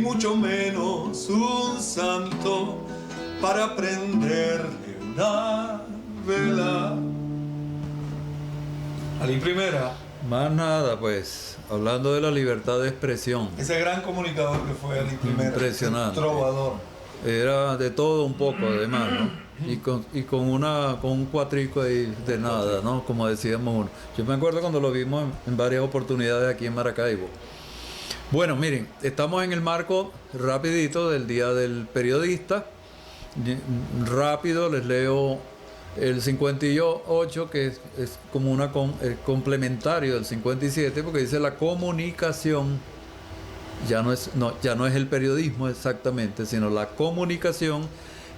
mucho menos un santo para prenderle una vela. Ali Primera. Más nada, pues, hablando de la libertad de expresión. Ese gran comunicador que fue Ali Primera. Impresionante. Trovador. Era de todo un poco, además, ¿no? Y con un cuatrico ahí de nada, ¿no? Como decíamos uno. Yo me acuerdo cuando lo vimos en varias oportunidades aquí en Maracaibo. Bueno, miren, estamos en el marco rapidito del Día del Periodista. Rápido les leo el 58, que es como complementario del 57, porque dice la comunicación. Ya no es el periodismo exactamente, sino la comunicación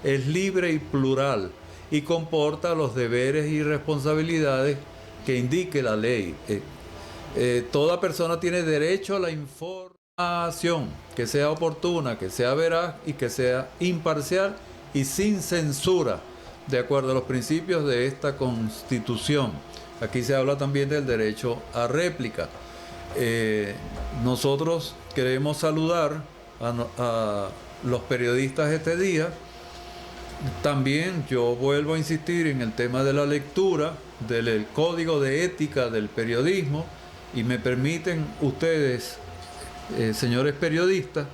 es libre y plural y comporta los deberes y responsabilidades que indique la ley. Toda persona tiene derecho a la información que sea oportuna, que sea veraz y que sea imparcial y sin censura, de acuerdo a los principios de esta Constitución. Aquí se habla también del derecho a réplica. Nosotros queremos saludar a los periodistas este día. También yo vuelvo a insistir en el tema de la lectura del código de ética del periodismo, y me permiten ustedes, señores periodistas,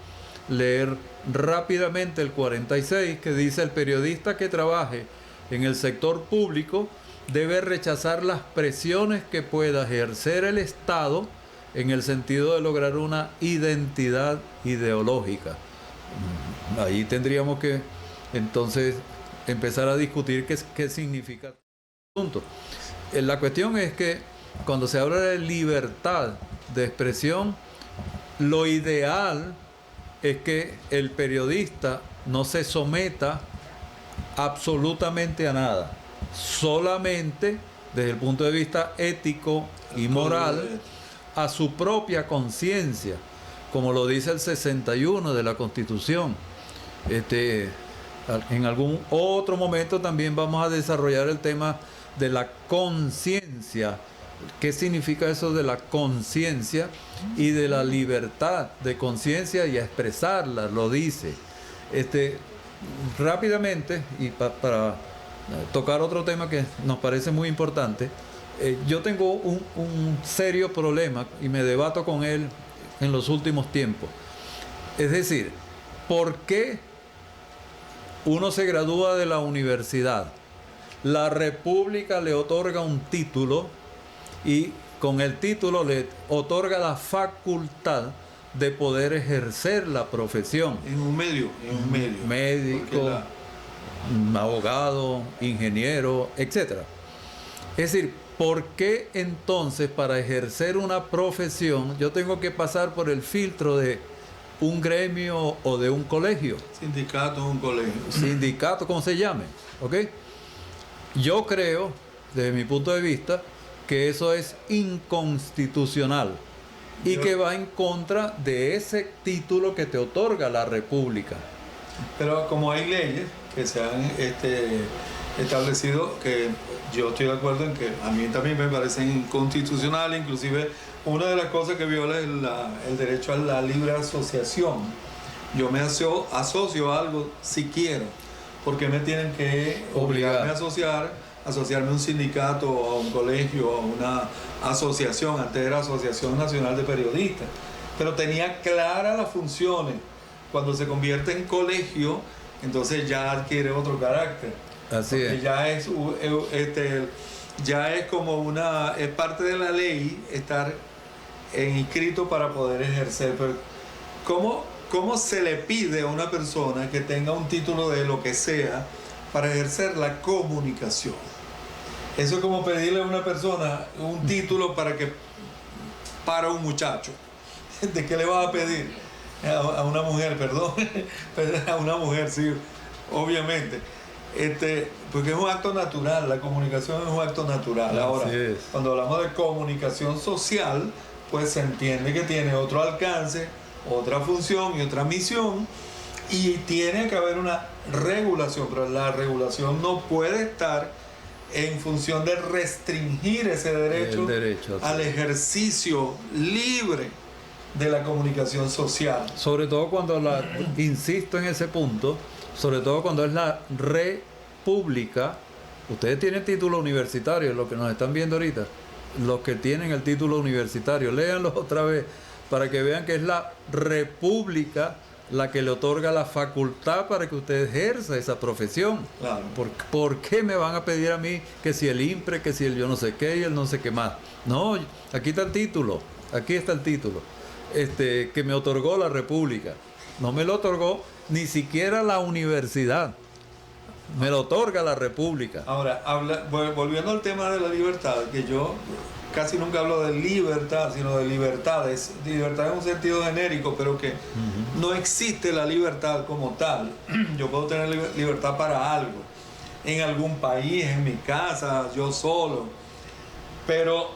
leer rápidamente el 46, que dice: el periodista que trabaje en el sector público debe rechazar las presiones que pueda ejercer el Estado en el sentido de lograr una identidad ideológica. Ahí tendríamos que entonces empezar a discutir qué significa el asunto. La cuestión es que cuando se habla de libertad de expresión, lo ideal es que el periodista no se someta absolutamente a nada, solamente desde el punto de vista ético y moral, a su propia conciencia, como lo dice el 61 de la Constitución. En algún otro momento también vamos a desarrollar el tema de la conciencia. ¿Qué significa eso de la conciencia y de la libertad de conciencia y a expresarla? Lo dice. Rápidamente, y para tocar otro tema que nos parece muy importante, yo tengo un serio problema y me debato con él en los últimos tiempos. Es decir, ¿por qué uno se gradúa de la universidad? La República le otorga un título y con el título le otorga la facultad de poder ejercer la profesión. En un medio. Médico, abogado, ingeniero, etc. Es decir, ¿por qué entonces para ejercer una profesión yo tengo que pasar por el filtro de un gremio o de un colegio? Sindicato es un colegio. Sindicato, como se llame, ¿ok? Yo creo, desde mi punto de vista, que eso es inconstitucional y que va en contra de ese título que te otorga la República. Pero como hay leyes que se han establecido, que yo estoy de acuerdo en que a mí también me parecen inconstitucionales, inclusive una de las cosas que viola es el derecho a la libre asociación. Yo me asocio a algo si quiero, porque me tienen que obligarme a asociarme a un sindicato, a un colegio, a una asociación. Antes era Asociación Nacional de Periodistas, pero tenía claras las funciones. Cuando se convierte en colegio, entonces ya adquiere otro carácter. Así es. Ya es como es parte de la ley estar inscrito para poder ejercer. Pero ¿cómo se le pide a una persona que tenga un título de lo que sea para ejercer la comunicación? Eso es como pedirle a una persona un título para un muchacho. ¿De qué le vas a pedir? A una mujer, perdón. A una mujer, sí, obviamente. Porque es un acto natural, la comunicación es un acto natural. Ahora, cuando hablamos de comunicación social, pues se entiende que tiene otro alcance, otra función y otra misión, y tiene que haber una regulación, pero la regulación no puede estar en función de restringir ese derecho al ejercicio libre de la comunicación social. Sobre todo cuando insisto en ese punto, sobre todo cuando es la república. Ustedes tienen título universitario, los que nos están viendo ahorita, los que tienen el título universitario, léanlo otra vez para que vean que es la república la que le otorga la facultad para que usted ejerza esa profesión. Claro. ¿Por qué me van a pedir a mí que si el IMPRE, que si el yo no sé qué y el no sé qué más? No, aquí está el título, que me otorgó la república. No me lo otorgó ni siquiera la universidad, me lo otorga la república. Ahora, volviendo al tema de la libertad, que yo casi nunca hablo de libertad, sino de libertades. Libertad en un sentido genérico, pero que no existe la libertad como tal. Yo puedo tener libertad para algo, en algún país, en mi casa, yo solo. Pero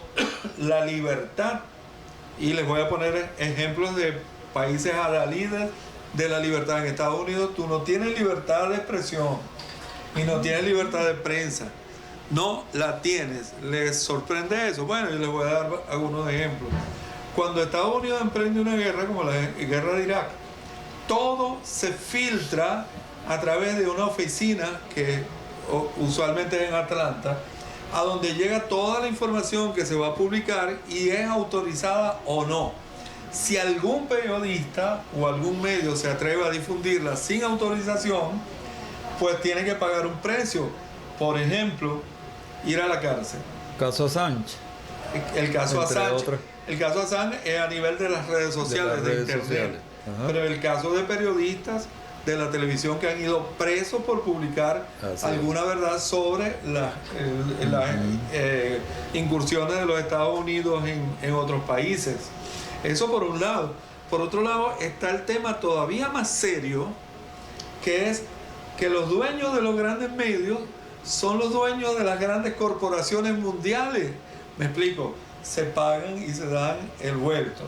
la libertad, y les voy a poner ejemplos de países adalides de la libertad. En Estados Unidos tú no tienes libertad de expresión y no tienes libertad de prensa. No la tienes. ¿Les sorprende eso? Bueno, yo les voy a dar algunos ejemplos. Cuando Estados Unidos emprende una guerra como la guerra de Irak, todo se filtra a través de una oficina que usualmente es en Atlanta, a donde llega toda la información que se va a publicar y es autorizada o no. Si algún periodista o algún medio se atreve a difundirla sin autorización, pues tiene que pagar un precio. Por ejemplo, ir a la cárcel. Caso Assange. El caso Assange es a nivel de las redes sociales, de internet. Pero el caso de periodistas de la televisión que han ido presos por publicar alguna verdad sobre las incursiones de los Estados Unidos en otros países. Eso por un lado. Por otro lado está el tema todavía más serio, que es que los dueños de los grandes medios son los dueños de las grandes corporaciones mundiales. Me explico, se pagan y se dan el vuelto.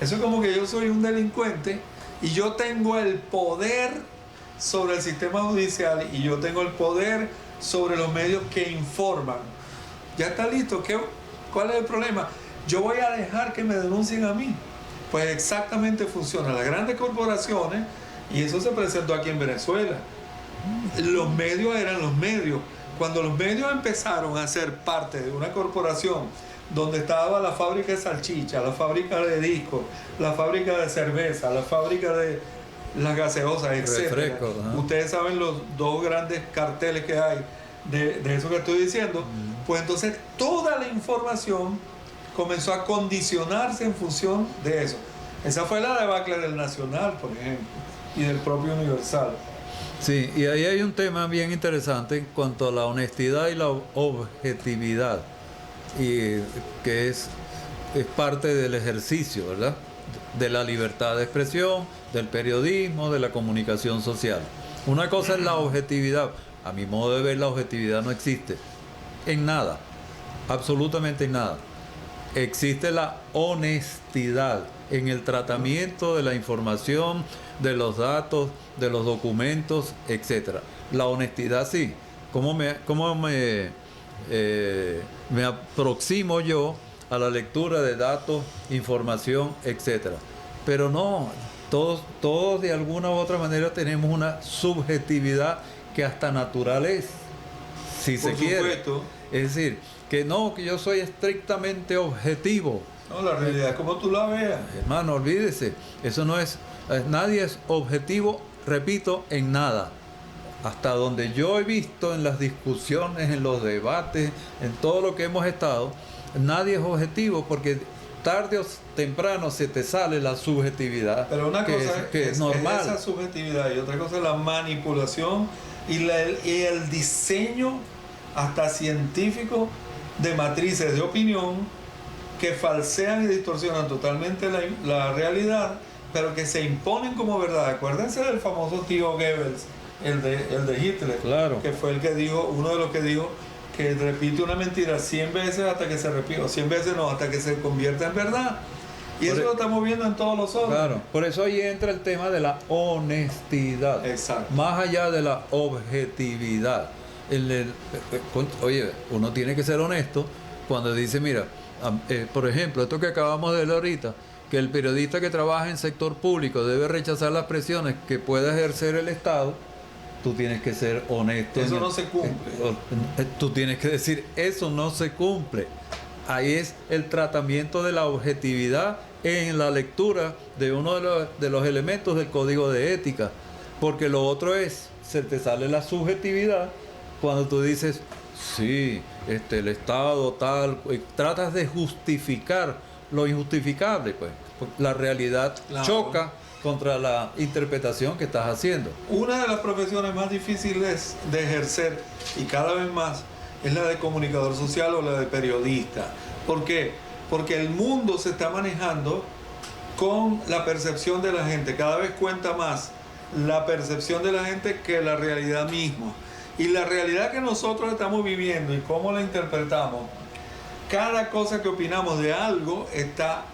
Eso es como que yo soy un delincuente y yo tengo el poder sobre el sistema judicial y yo tengo el poder sobre los medios que informan. Ya está listo. ¿Cuál es el problema? Yo voy a dejar que me denuncien a mí. Pues exactamente funciona. Las grandes corporaciones, y eso se presentó aquí en Venezuela, los medios eran los medios. Cuando los medios empezaron a ser parte de una corporación donde estaba la fábrica de salchicha, la fábrica de discos, la fábrica de cerveza, la fábrica de las gaseosas, etc. Ustedes saben los dos grandes carteles que hay de eso que estoy diciendo. Pues entonces toda la información comenzó a condicionarse en función de eso. Esa fue la debacle del Nacional, por ejemplo, y del propio Universal. Sí, y ahí hay un tema bien interesante en cuanto a la honestidad y la objetividad, y que es parte del ejercicio, ¿verdad?, de la libertad de expresión, del periodismo, de la comunicación social. Una cosa es la objetividad. A mi modo de ver, la objetividad no existe en nada, absolutamente en nada. Existe la honestidad en el tratamiento de la información, de los datos, de los documentos, etc. La honestidad sí. ¿Cómo me aproximo yo a la lectura de datos, información, etcétera? Pero no, todos de alguna u otra manera tenemos una subjetividad que hasta natural es, si se quiere. Es decir, que yo soy estrictamente objetivo. No, la realidad es como tú la veas. Hermano, olvídese, eso no es, nadie es objetivo, repito, en nada. Hasta donde yo he visto en las discusiones, en los debates, en todo lo que hemos estado, nadie es objetivo porque tarde o temprano se te sale la subjetividad. Pero una cosa es normal. Es esa subjetividad y otra cosa es la manipulación y el diseño hasta científico de matrices de opinión que falsean y distorsionan totalmente la realidad, pero que se imponen como verdad. Acuérdense del famoso tío Goebbels, el de Hitler, claro, que fue el que dijo, uno de los que dijo que repite una mentira 100 veces hasta que se repita, o 100 veces no, hasta que se convierta en verdad. Y eso lo estamos viendo en todos los órdenes. Claro, por eso ahí entra el tema de la honestidad. Exacto. Más allá de la objetividad. Oye, uno tiene que ser honesto cuando dice, mira, por ejemplo, esto que acabamos de ver ahorita, que el periodista que trabaja en sector público debe rechazar las presiones que pueda ejercer el Estado, tú tienes que ser honesto. Eso no se cumple. Tú tienes que decir, eso no se cumple. Ahí es el tratamiento de la objetividad en la lectura de uno de los elementos del código de ética. Porque lo otro es, se te sale la subjetividad cuando tú dices, sí, el Estado tal, tratas de justificar lo injustificable, pues. La realidad Claro. choca contra la interpretación que estás haciendo. Una de las profesiones más difíciles de ejercer, y cada vez más, es la de comunicador social o la de periodista. ¿Por qué? Porque el mundo se está manejando con la percepción de la gente. Cada vez cuenta más la percepción de la gente que la realidad misma. Y la realidad que nosotros estamos viviendo y cómo la interpretamos, cada cosa que opinamos de algo está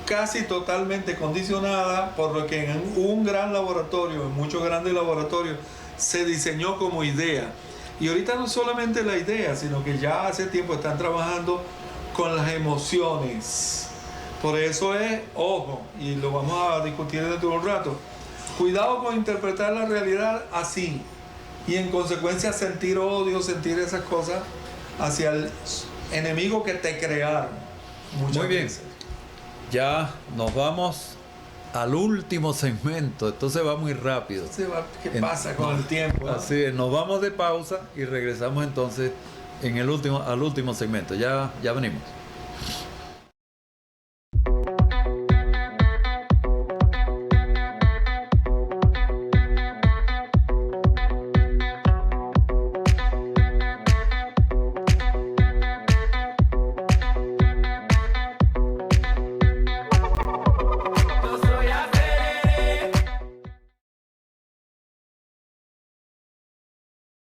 casi totalmente condicionada por lo que en un gran laboratorio, en muchos grandes laboratorios, se diseñó como idea. Y ahorita no solamente la idea, sino que ya hace tiempo están trabajando con las emociones. Por eso es, ojo, y lo vamos a discutir dentro de un rato, cuidado con interpretar la realidad así y en consecuencia sentir odio, sentir esas cosas hacia el enemigo que te crearon. Muy bien. Ya nos vamos al último segmento. Entonces va muy rápido. ¿Qué pasa con el tiempo? Así es, nos vamos de pausa y regresamos entonces al último segmento. Ya venimos.